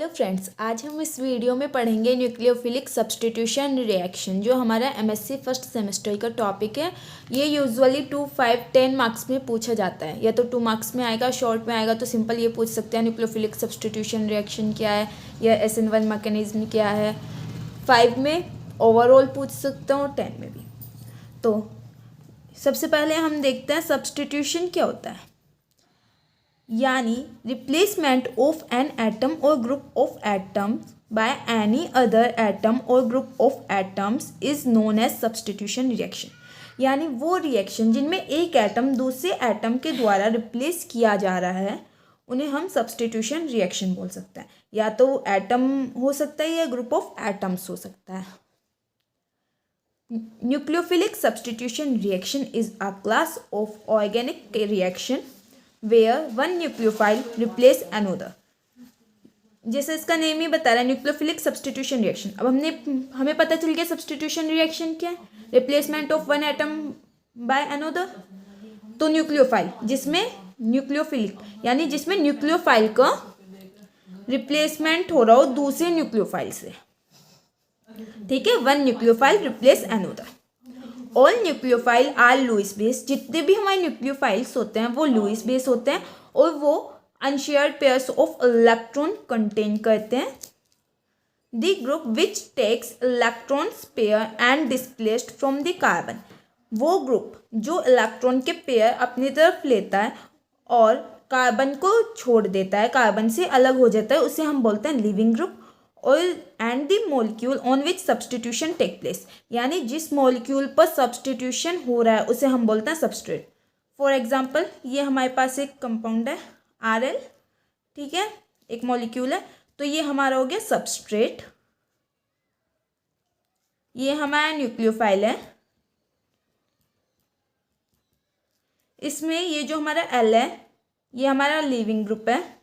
Hello friends, आज हम इस वीडियो में पढ़ेंगे न्यूक्लियोफिलिक सब्स्टिट्यूशन रिएक्शन, जो हमारा एमएससी फर्स्ट सेमेस्टर का टॉपिक है। ये यूजुअली 2, 5, 10 मार्क्स में पूछा जाता है, या तो 2 मार्क्स में आएगा, शॉर्ट में आएगा तो सिंपल ये पूछ सकते हैं न्यूक्लियोफिलिक सब्स्टिट्यूशन रिएक्शन क्या है या SN1 मैकेनिज्म क्या है। 5 में ओवरऑल पूछ सकता हूँ, 10 में भी। तो सबसे पहले हम देखते हैं सब्स्टिट्यूशन क्या होता है, यानी रिप्लेसमेंट ऑफ एन एटम और group of atoms by any other atom और group of atoms is known as substitution reaction. यानी वो रिएक्शन जिनमें एक एटम दूसरे एटम के द्वारा रिप्लेस किया जा रहा है उन्हें हम सब्स्टिट्यूशन रिएक्शन बोल सकते हैं। या तो एटम हो सकता है या ग्रुप ऑफ एटम्स हो सकता है। Nucleophilic substitution reaction is a class of organic reaction where one nucleophile replace another। जैसे इसका नेम ही बता रहा है, न्यूक्लियोफिलिक सब्स्टिट्यूशन रिएक्शन। अब हमें पता चल गया सब्स्टिट्यूशन रिएक्शन क्या है, replacement of one atom by another. तो न्यूक्लियोफाइल जिसमें न्यूक्लियोफिलिक यानी जिसमें न्यूक्लियोफाइल का रिप्लेसमेंट हो रहा हो दूसरे न्यूक्लियोफाइल से, ठीक है। One nucleophile replace another. All nucleophile are Lewis base. जितने भी हमारे न्यूक्लियोफाइल्स होते हैं वो लुईस बेस होते हैं और वो unshared pairs of electron contain करते हैं। The group which takes electrons pair and displaced from the carbon. वो ग्रुप जो इलेक्ट्रॉन के पेयर अपनी तरफ लेता है और कार्बन को छोड़ देता है, कार्बन से अलग हो जाता है, उसे हम बोलते हैं लिविंग ग्रुप। और and the molecule on which substitution take place, यानी जिस मॉलिक्यूल पर सब्स्टिट्यूशन हो रहा है उसे हम बोलते हैं सबस्ट्रेट। फॉर एग्जांपल ये हमारे पास एक कंपाउंड है Rl, ठीक है, एक मॉलिक्यूल है, तो ये हमारा हो गया सबस्ट्रेट। ये हमारा न्यूक्लियोफाइल है, इसमें ये जो हमारा L है ये हमारा लिविंग ग्रुप है।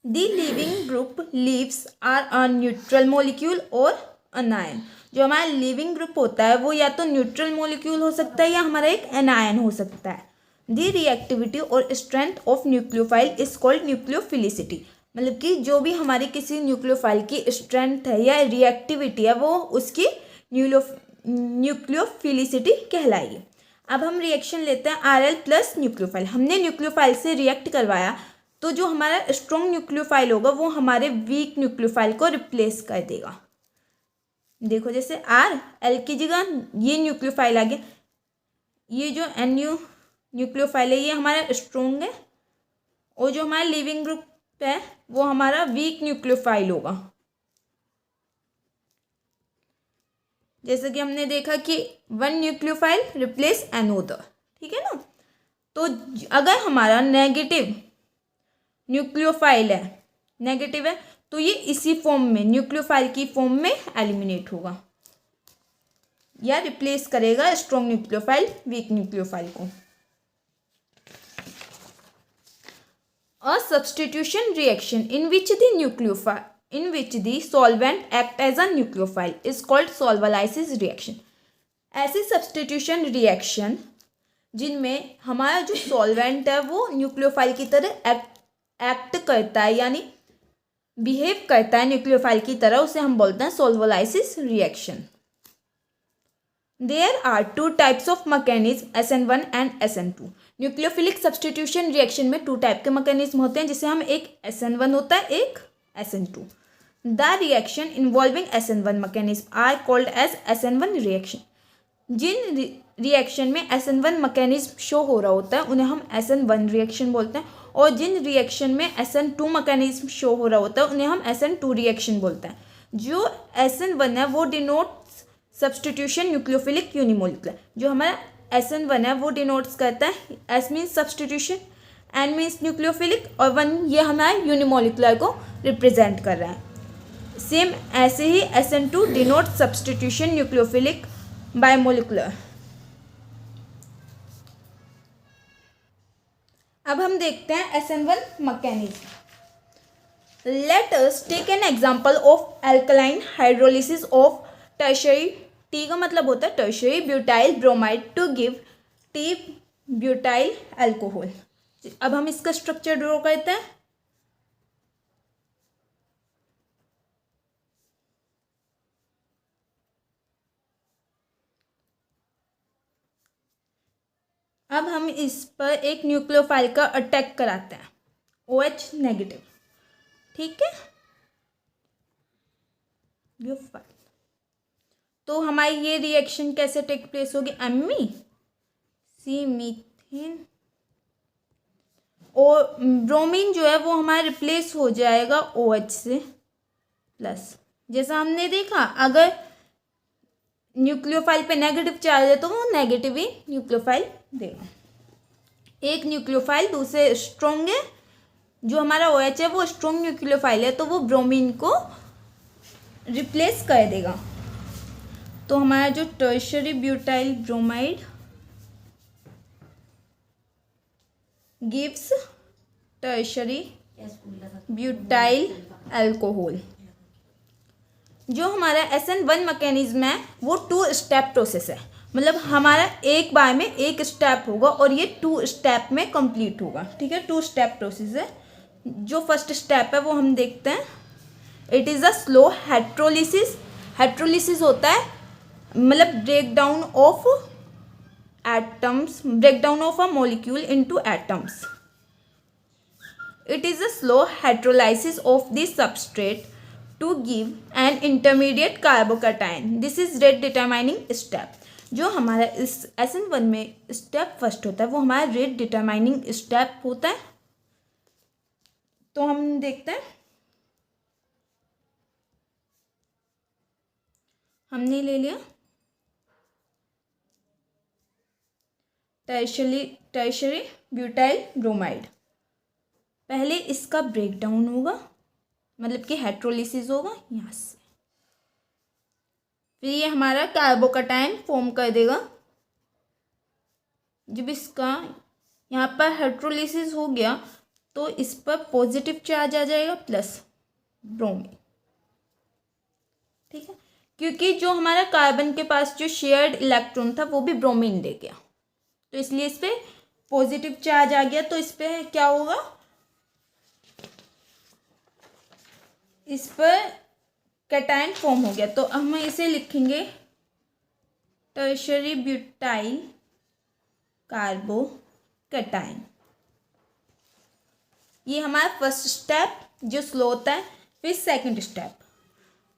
The living group leaves are a neutral molecule और anion। जो हमारा लिविंग ग्रुप होता है वो या तो न्यूट्रल मॉलिक्यूल हो सकता है या हमारा एक एनायन हो सकता है। The reactivity और strength of nucleophile is called nucleophilicity। मतलब कि जो भी हमारी किसी न्यूक्लियोफाइल की स्ट्रेंथ है या रिएक्टिविटी है वो उसकी न्यूक्लियोफिलिसिटी कहलाएगी। अब हम रिएक्शन लेते हैं Rl प्लस न्यूक्लियोफाइल। हमने न्यूक्लियोफाइल से रिएक्ट करवाया तो जो हमारा स्ट्रॉन्ग न्यूक्लियोफाइल होगा वो हमारे वीक न्यूक्लियोफाइल को रिप्लेस कर देगा। देखो जैसे Rl की जगह ये न्यूक्लियोफाइल आ गया, ये जो NU न्यूक्लियोफाइल है ये हमारा स्ट्रॉन्ग है और जो हमारा लिविंग ग्रुप है वो हमारा वीक न्यूक्लियोफाइल होगा। जैसे कि हमने देखा कि वन न्यूक्लियोफाइल रिप्लेस अनदर, ठीक है ना। तो अगर हमारा नेगेटिव न्यूक्लियोफाइल है, नेगेटिव है, तो ये इसी फॉर्म में न्यूक्लियोफाइल की फॉर्म में एलिमिनेट होगा या रिप्लेस करेगा स्ट्रॉन्ग न्यूक्लियोफाइल वीक न्यूक्लियोफाइल को। A substitution reaction in which the solvent act as a nucleophile is called solvolysis reaction. ऐसी सब्स्टिट्यूशन रिएक्शन जिनमें हमारा जो सॉल्वेंट है वो न्यूक्लियोफाइल की तरह एक्ट करता है यानी बिहेव करता है न्यूक्लियोफाइल की तरह, उसे हम बोलते हैं solvolysis reaction. There are 2 types of mechanism SN1 and SN2। Nucleophilic substitution reaction में 2 टाइप के मैकेनिज्म होते हैं, जिसे हम एक SN1 होता है, एक SN2। The reaction involving SN1 mechanism are called as SN1 reaction. जिन रिएक्शन में SN1 मैकेनिज्म शो हो रहा होता है उन्हें हम SN1 रिएक्शन बोलते हैं, और जिन रिएक्शन में SN2 मैकेनिज्म शो हो रहा होता है उन्हें हम SN2 रिएक्शन बोलते हैं। जो SN1 है वो डिनोट्स सब्स्टिट्यूशन न्यूक्लियोफिलिक यूनिमोलिकुलर। जो हमारा SN1 है वो डिनोट्स करता है, S means substitution, N means nucleophilic और 1 ये हमारे यूनिमोलिकुलर को रिप्रेजेंट कर रहा है। सेम ऐसे ही SN2 denotes substitution nucleophilic bimolecular. अब हम देखते हैं SN1 mechanism. Let us take an example of alkaline hydrolysis of tertiary. T का मतलब होता है tertiary butyl bromide to give T butyl alcohol. अब हम इसका स्ट्रक्चर ड्रॉ करते हैं। अब हम इस पर एक न्यूक्लियोफाइल का अटैक कराते हैं, OH नेगेटिव। ठीक है, न्यूक्लियोफाइल। तो हमारी ये रिएक्शन कैसे टेक प्लेस होगी, MEC मीथेन और ब्रोमीन जो है वो हमारा रिप्लेस हो जाएगा OH से प्लस। जैसा हमने देखा, अगर न्यूक्लियोफाइल पे नेगेटिव चार्ज है तो वो नेगेटिव ही न्यूक्लियोफाइल देगा। एक न्यूक्लियोफाइल दूसरे स्ट्रॉन्ग है, जो हमारा OH है वो स्ट्रॉन्ग न्यूक्लियोफाइल है, तो वो ब्रोमीन को रिप्लेस कर देगा। तो हमारा जो tertiary butyl bromide gives tertiary butyl alcohol. जो हमारा SN1 मैकेनिज्म है वो 2 स्टेप प्रोसेस है, मतलब हमारा एक बार में एक स्टेप होगा और ये 2 स्टेप में कंप्लीट होगा। ठीक है, 2 स्टेप प्रोसेस है। जो फर्स्ट स्टेप है वो हम देखते हैं, it is a slow heterolysis. Heterolysis होता है मतलब breakdown of atoms, breakdown of a molecule into atoms. It is a slow heterolysis of the substrate to give an intermediate carbocation. This is rate determining step. जो हमारा इस SN1 में step first होता है वो हमारा रेट डिटरमाइनिंग स्टेप होता है। तो हम देखते हैं, हमने ले लिया टर्शियरी ब्यूटाइल ब्रोमाइड। पहले इसका ब्रेकडाउन होगा, मतलब कि हेट्रोलिसिस होगा यहाँ से, फिर ये हमारा कार्बोकैटायन फॉर्म कर देगा। जब इसका यहाँ पर हेट्रोलिसिस हो गया तो इस पर पॉजिटिव चार्ज आ जाएगा प्लस ब्रोमीन। ठीक है, क्योंकि जो हमारा कार्बन के पास जो शेयर्ड इलेक्ट्रॉन था वो भी ब्रोमीन ले गया, तो इसलिए इस पर पॉजिटिव चार्ज आ गया। तो इस पर क्या होगा, इस पर कैटायन फॉर्म हो गया। तो हम इसे लिखेंगे टर्शियरी ब्यूटाइल कार्बोकैटायन। ये हमारा फर्स्ट स्टेप जो स्लो होता है। फिर second step,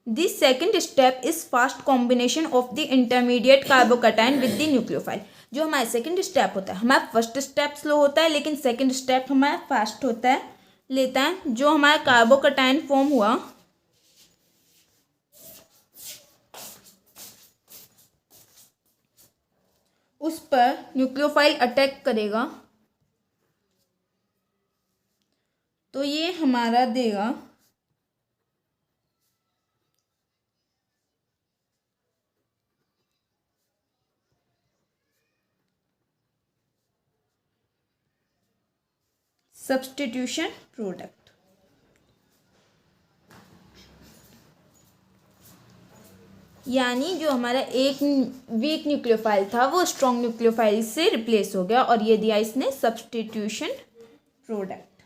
this second step is fast combination of the intermediate carbocation with the nucleophile. जो हमारा सेकंड स्टेप होता है, हमारा फर्स्ट स्टेप स्लो होता है लेकिन सेकंड स्टेप हमारा फास्ट होता है, लेता है। जो हमारा कार्बोकैटायन फॉर्म हुआ उस पर न्यूक्लियोफाइल अटैक करेगा, तो ये हमारा देगा सब्स्टिट्यूशन प्रोडक्ट। यानी जो हमारा एक वीक न्यूक्लियोफाइल था वो स्ट्रॉन्ग न्यूक्लियोफाइल से रिप्लेस हो गया और ये दिया इसने सब्स्टिट्यूशन प्रोडक्ट।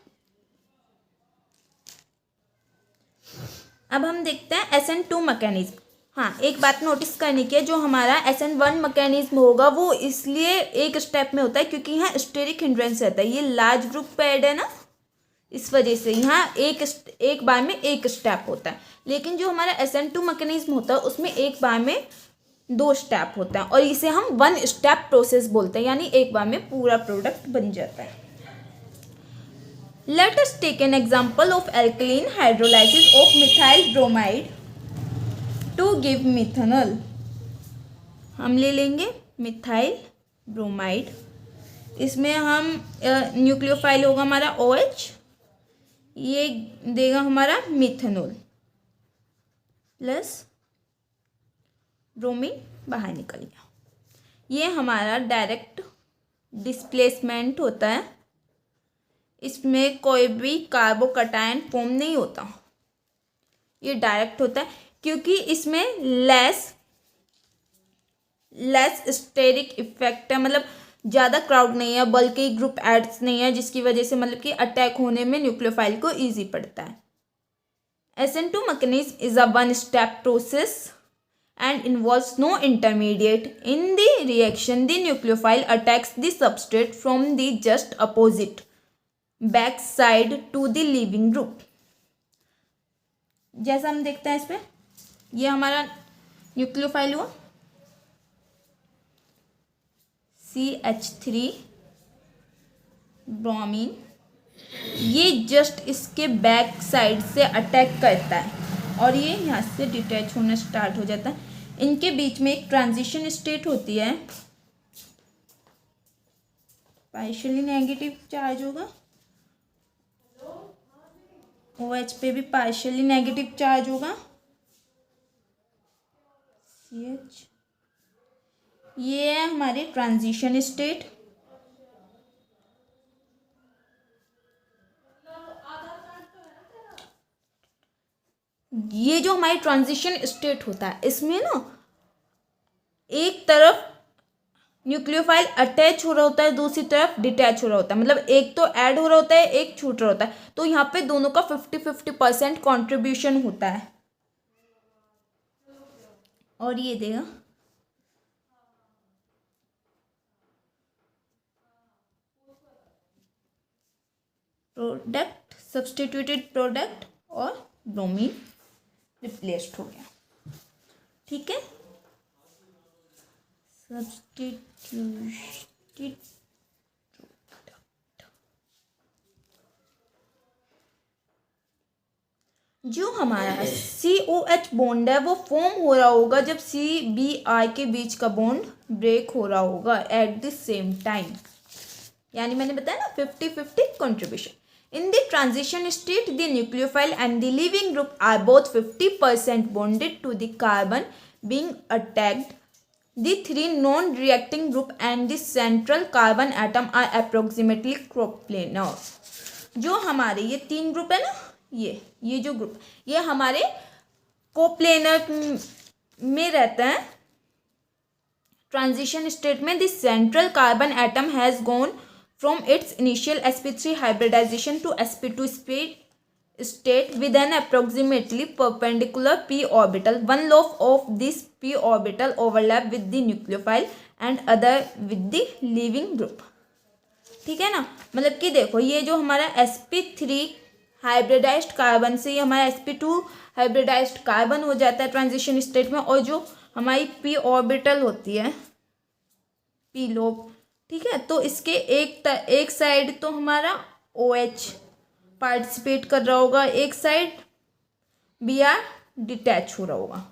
अब हम देखते हैं SN2 मैकेनिज्म। हाँ, एक बात नोटिस करने की है, जो हमारा SN1 मैकेनिज्म होगा वो इसलिए एक स्टेप में होता है क्योंकि यहाँ स्टेरिक हिंड्रेंस रहता है। ये लार्ज ग्रुप पैड है ना, इस वजह से यहाँ एक बार में एक स्टेप होता है। लेकिन जो हमारा SN2 मैकेनिज्म होता है उसमें एक बार में 2 स्टेप होता है और इसे हम 1 स्टेप प्रोसेस बोलते हैं, यानी एक बार में पूरा प्रोडक्ट बन जाता है। Let us take an example of alkaline hydrolysis of methyl bromide to give methanol. हम ले लेंगे मिथाइल ब्रोमाइड, इसमें हम न्यूक्लियोफाइल होगा हमारा OH, ये देगा हमारा मिथेनॉल प्लस ब्रोमीन बाहर निकल गया। ये हमारा डायरेक्ट डिस्प्लेसमेंट होता है, इसमें कोई भी कार्बोकैटायन फॉर्म नहीं होता, ये डायरेक्ट होता है क्योंकि इसमें लेस स्टेरिक इफेक्ट है, मतलब ज़्यादा क्राउड नहीं है, बल्कि ग्रुप एड्स नहीं है, जिसकी वजह से मतलब कि अटैक होने में न्यूक्लियोफाइल को ईजी पड़ता है। SN2 mechanism is a one-step process and involves no intermediate. In the reaction, the nucleophile attacks the substrate from the just opposite back side to the leaving group. जैसा हम देखते हैं इस पे, ये हमारा न्यूक्लियोफाइल हुआ CH3 ब्रोमीन, ये जस्ट इसके बैक साइड से अटैक करता है और ये यहाँ से डिटैच होना स्टार्ट हो जाता है। इनके बीच में एक ट्रांजिशन स्टेट होती है, पार्शियली नेगेटिव चार्ज होगा, OH पे भी पार्शियली नेगेटिव चार्ज होगा, CH, ये है हमारे ट्रांजिशन स्टेट। ये जो हमारी ट्रांजिशन स्टेट होता है, इसमें ना एक तरफ न्यूक्लियोफाइल अटैच हो रहा होता है, दूसरी तरफ डिटैच हो रहा होता है, मतलब एक तो ऐड हो रहा होता है, एक छूट रहा होता है। तो यहाँ पे दोनों का 50-50% कॉन्ट्रीब्यूशन होता है और ये देगा प्रोडक्ट, सब्स्टिट्यूटेड प्रोडक्ट और ब्रोमीन रिप्लेस्ड हो गया। ठीक है, सब्स्टिट्यूटेड जो हमारा COH बॉन्ड है वो फॉर्म हो रहा होगा जब CBI के बीच का बॉन्ड ब्रेक हो रहा होगा एट द सेम टाइम, यानी मैंने बताया ना 50-50 contribution. In the transition state, the nucleophile and the leaving group are both 50% bonded to the carbon being attacked. The three non-reacting group and the central carbon atom are approximately coplanar. जो हमारे ये तीन group है ना, ये जो group, ये हमारे कोप्लेनर में रहते हैं। ट्रांजिशन स्टेट में the central carbon atom has gone from its initial sp3 hybridization to sp2 state with an approximately perpendicular p orbital. One lobe of this p orbital overlap with the nucleophile and other with the leaving group. ठीक है ना, मतलब कि देखो ये जो हमारा sp3 hybridised carbon से ये हमारा sp2 हाइब्रिडाइज्ड कार्बन हो जाता है ट्रांजिशन स्टेट में, और जो हमारी p ऑर्बिटल होती है, p लोब, ठीक है, तो इसके एक साइड तो हमारा OH पार्टिसिपेट कर रहा होगा, एक साइड Br डिटैच हो रहा होगा।